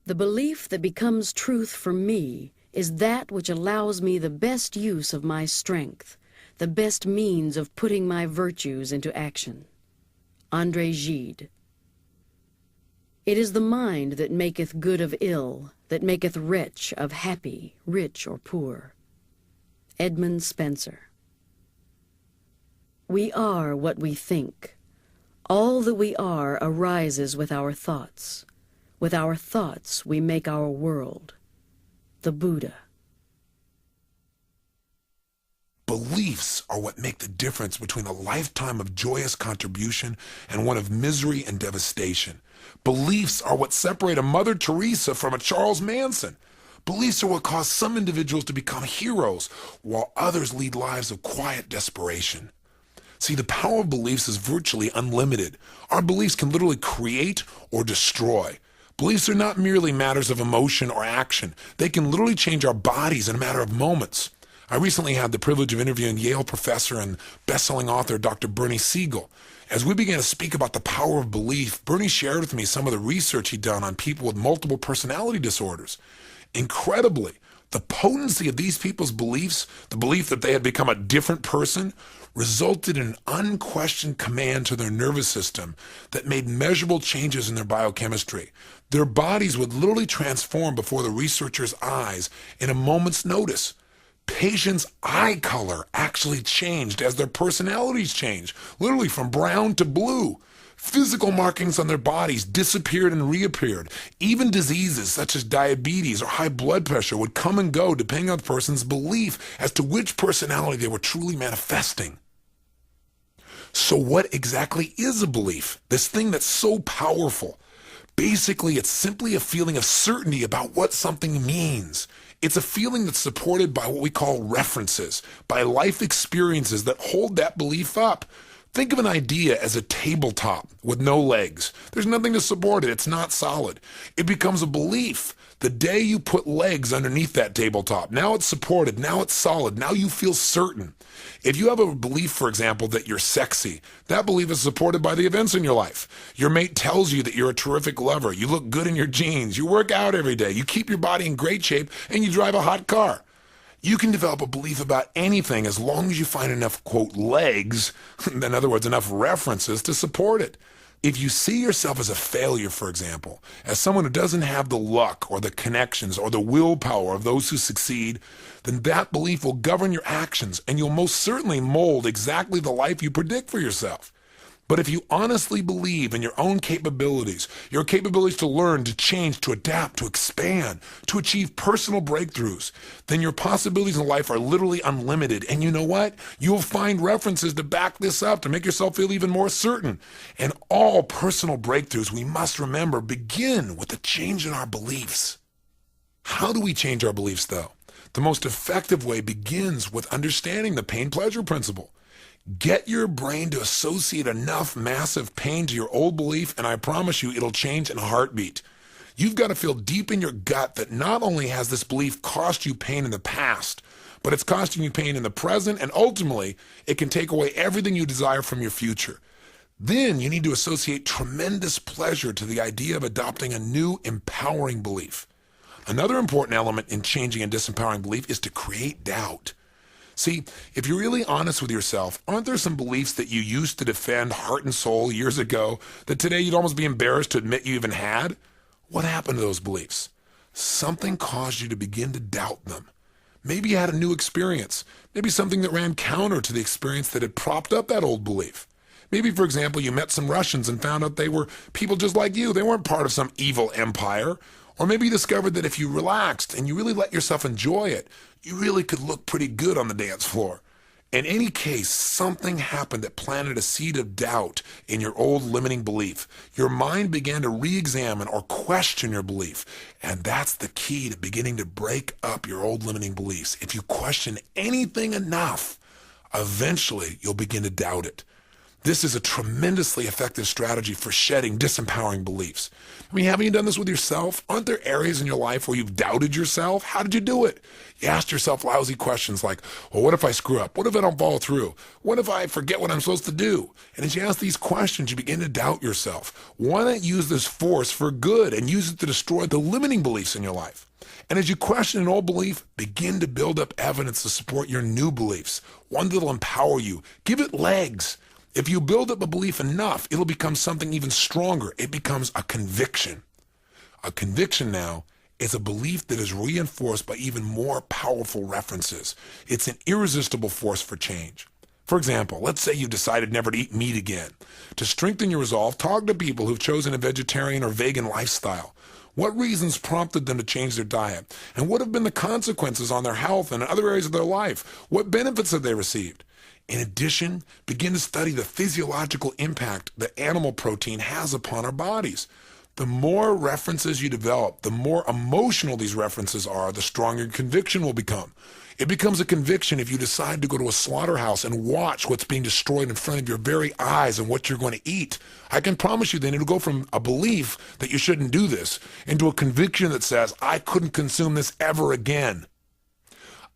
The belief that becomes truth for me is that which allows me the best use of my strength, the best means of putting my virtues into action. André Gide. It is the mind that maketh good of ill, that maketh wretch of happy, rich or poor. Edmund Spencer. We are what we think. All that we are arises with our thoughts. With our thoughts we make our world. The Buddha. Beliefs are what make the difference between a lifetime of joyous contribution and one of misery and devastation. Beliefs are what separate a Mother Teresa from a Charles Manson. Beliefs are what cause some individuals to become heroes, while others lead lives of quiet desperation. See, the power of beliefs is virtually unlimited. Our beliefs can literally create or destroy. Beliefs are not merely matters of emotion or action. They can literally change our bodies in a matter of moments. I recently had the privilege of interviewing Yale professor and best-selling author Dr. Bernie Siegel. As we began to speak about the power of belief, Bernie shared with me some of the research he'd done on people with multiple personality disorders. Incredibly, the potency of these people's beliefs, the belief that they had become a different person, resulted in an unquestioned command to their nervous system that made measurable changes in their biochemistry. Their bodies would literally transform before the researchers' eyes in a moment's notice. Patients' eye color actually changed as their personalities changed, literally from brown to blue. Physical markings on their bodies disappeared and reappeared. Even diseases such as diabetes or high blood pressure would come and go depending on the person's belief as to which personality they were truly manifesting. So what exactly is a belief? This thing that's so powerful. Basically, it's simply a feeling of certainty about what something means. It's a feeling that's supported by what we call references, by life experiences that hold that belief up. Think of an idea as a tabletop with no legs. There's nothing to support it. It's not solid. It becomes a belief the day you put legs underneath that tabletop. Now it's supported. Now it's solid. Now you feel certain. If you have a belief, for example, that you're sexy, that belief is supported by the events in your life. Your mate tells you that you're a terrific lover. You look good in your jeans. You work out every day. You keep your body in great shape, and you drive a hot car. You can develop a belief about anything as long as you find enough, quote, legs, in other words, enough references to support it. If you see yourself as a failure, for example, as someone who doesn't have the luck or the connections or the willpower of those who succeed, then that belief will govern your actions and you'll most certainly mold exactly the life you predict for yourself. But if you honestly believe in your own capabilities, your capabilities to learn, to change, to adapt, to expand, to achieve personal breakthroughs, then your possibilities in life are literally unlimited. And you know what? You'll find references to back this up, to make yourself feel even more certain. And all personal breakthroughs, we must remember, begin with a change in our beliefs. How do we change our beliefs, though? The most effective way begins with understanding the pain-pleasure principle. Get your brain to associate enough massive pain to your old belief, and I promise you it'll change in a heartbeat. You've got to feel deep in your gut that not only has this belief cost you pain in the past, but it's costing you pain in the present, and ultimately, it can take away everything you desire from your future. Then you need to associate tremendous pleasure to the idea of adopting a new, empowering belief. Another important element in changing a disempowering belief is to create doubt. See, if you're really honest with yourself, aren't there some beliefs that you used to defend heart and soul years ago that today you'd almost be embarrassed to admit you even had? What happened to those beliefs? Something caused you to begin to doubt them. Maybe you had a new experience. Maybe something that ran counter to the experience that had propped up that old belief. Maybe, for example, you met some Russians and found out they were people just like you. They weren't part of some evil empire. Or maybe you discovered that if you relaxed and you really let yourself enjoy it, you really could look pretty good on the dance floor. In any case, something happened that planted a seed of doubt in your old limiting belief. Your mind began to re-examine or question your belief. And that's the key to beginning to break up your old limiting beliefs. If you question anything enough, eventually you'll begin to doubt it. This is a tremendously effective strategy for shedding disempowering beliefs. I mean, haven't you done this with yourself? Aren't there areas in your life where you've doubted yourself? How did you do it? You asked yourself lousy questions like, well, what if I screw up? What if I don't follow through? What if I forget what I'm supposed to do? And as you ask these questions, you begin to doubt yourself. Why not use this force for good and use it to destroy the limiting beliefs in your life? And as you question an old belief, begin to build up evidence to support your new beliefs, one that'll empower you. Give it legs. If you build up a belief enough, it'll become something even stronger. It becomes a conviction. A conviction now is a belief that is reinforced by even more powerful references. It's an irresistible force for change. For example, let's say you've decided never to eat meat again. To strengthen your resolve, talk to people who've chosen a vegetarian or vegan lifestyle. What reasons prompted them to change their diet? And what have been the consequences on their health and other areas of their life? What benefits have they received? In addition, begin to study the physiological impact that animal protein has upon our bodies. The more references you develop, the more emotional these references are, the stronger your conviction will become. It becomes a conviction if you decide to go to a slaughterhouse and watch what's being destroyed in front of your very eyes and what you're going to eat. I can promise you then it'll go from a belief that you shouldn't do this into a conviction that says, I couldn't consume this ever again.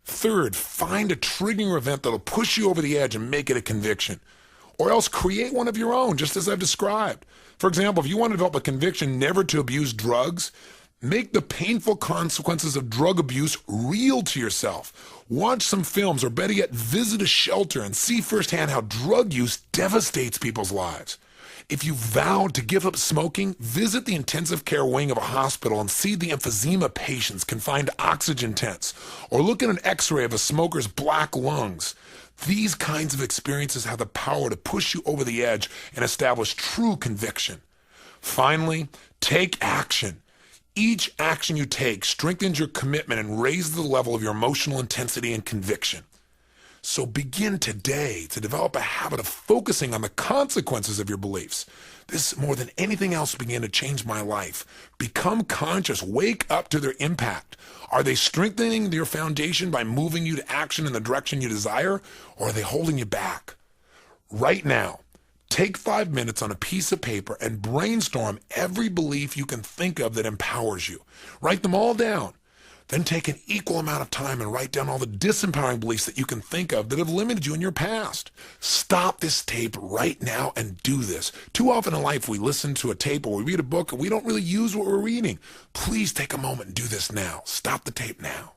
Third, find a triggering event that'll push you over the edge and make it a conviction. Or else create one of your own, just as I've described. For example, if you want to develop a conviction never to abuse drugs, make the painful consequences of drug abuse real to yourself. Watch some films, or better yet, visit a shelter and see firsthand how drug use devastates people's lives. If you vowed to give up smoking, visit the intensive care wing of a hospital and see the emphysema patients confined to oxygen tents, or look at an x-ray of a smoker's black lungs. These kinds of experiences have the power to push you over the edge and establish true conviction. Finally, take action. Each action you take strengthens your commitment and raises the level of your emotional intensity and conviction. So begin today to develop a habit of focusing on the consequences of your beliefs. This, more than anything else, began to change my life. Become conscious. Wake up to their impact. Are they strengthening your foundation by moving you to action in the direction you desire, or are they holding you back? Right now, take 5 minutes on a piece of paper and brainstorm every belief you can think of that empowers you. Write them all down. Then take an equal amount of time and write down all the disempowering beliefs that you can think of that have limited you in your past. Stop this tape right now and do this. Too often in life we listen to a tape or we read a book and we don't really use what we're reading. Please take a moment and do this now. Stop the tape now.